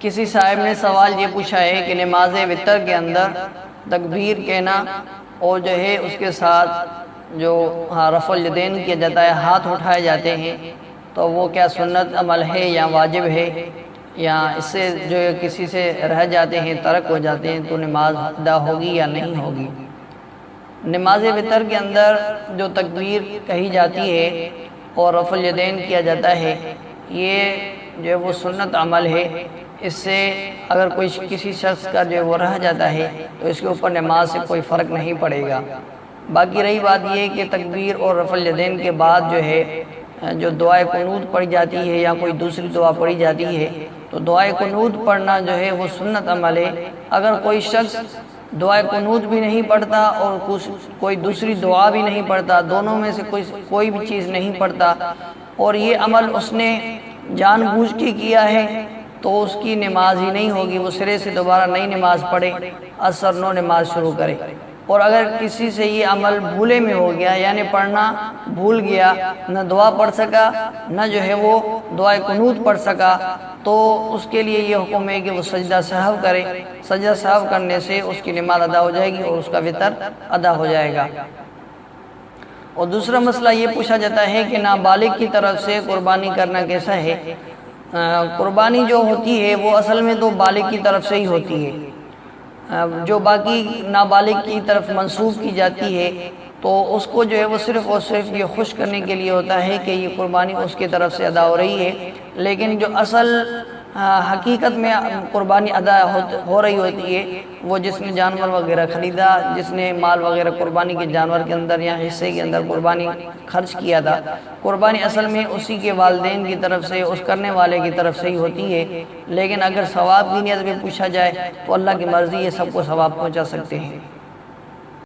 کسی صاحب نے سوال یہ پوچھا ہے کہ نماز وتر کے اندر تکبیر کہنا اور جو ہے اس کے ساتھ جو رفع الیدین کیا جاتا ہے، ہاتھ اٹھائے جاتے ہیں، تو وہ کیا سنت عمل ہے یا واجب ہے، یا اس سے جو کسی سے رہ جاتے ہیں، ترک ہو جاتے ہیں، تو نماز ادا ہوگی یا نہیں ہوگی؟ نماز وتر کے اندر جو تکبیر کہی جاتی ہے اور رفع الیدین کیا جاتا ہے، یہ جو ہے وہ سنت عمل ہے۔ اس سے اگر کوئی کسی شخص کا جو وہ رہ جاتا ہے تو اس کے اوپر نماز سے کوئی فرق نہیں پڑے گا۔ باقی رہی بات یہ کہ تکبیر اور رفع الیدین کے بعد جو ہے جو دعائے قنوت پڑھی جاتی ہے یا کوئی دوسری دعا پڑھی جاتی ہے، تو دعائے قنوت پڑھنا جو ہے وہ سنت عمل ہے۔ اگر کوئی شخص دعائے قنوت بھی نہیں پڑھتا اور کوئی دوسری دعا بھی نہیں پڑھتا، دونوں میں سے کوئی بھی چیز نہیں پڑھتا، اور یہ عمل اس نے جان بوجھ کے کیا ہے، تو اس کی نماز ہی نہیں ہوگی، وہ سرے سے دوبارہ نئی نماز پڑھے، اثر نو نماز شروع کرے۔ اور اگر کسی سے یہ عمل بھولے میں ہو گیا، یعنی پڑھنا بھول گیا، نہ دعا پڑھ سکا، نہ جو ہے وہ دعائے قنوت پڑھ سکا، تو اس کے لیے یہ حکم ہے کہ وہ سجدہ سہو کرے۔ سجدہ سہو کرنے سے اس کی نماز ادا ہو جائے گی اور اس کا وتر ادا ہو جائے گا۔ اور دوسرا مسئلہ یہ پوچھا جاتا ہے کہ نابالغ کی طرف سے قربانی کرنا کیسا ہے؟ قربانی جو ہوتی ہے وہ اصل میں تو بالغ کی طرف سے ہی ہوتی ہے، جو باقی نابالغ کی طرف منسوب کی جاتی ہے تو اس کو جو ہے وہ صرف اور صرف یہ خوش کرنے کے لیے ہوتا ہے کہ یہ قربانی اس کی طرف سے ادا ہو رہی ہے، لیکن جو اصل حقیقت میں قربانی ادا ہو رہی ہوتی ہے وہ جس نے جانور وغیرہ خریدا، جس نے مال وغیرہ قربانی کے جانور کے اندر یا حصے کے اندر قربانی خرچ کیا تھا، قربانی اصل میں اسی کے والدین کی طرف سے، اس کرنے والے کی طرف سے ہی ہوتی ہے۔ لیکن اگر ثواب کی نیت میں پوچھا جائے تو اللہ کی مرضی ہے، سب کو ثواب پہنچا سکتے ہیں۔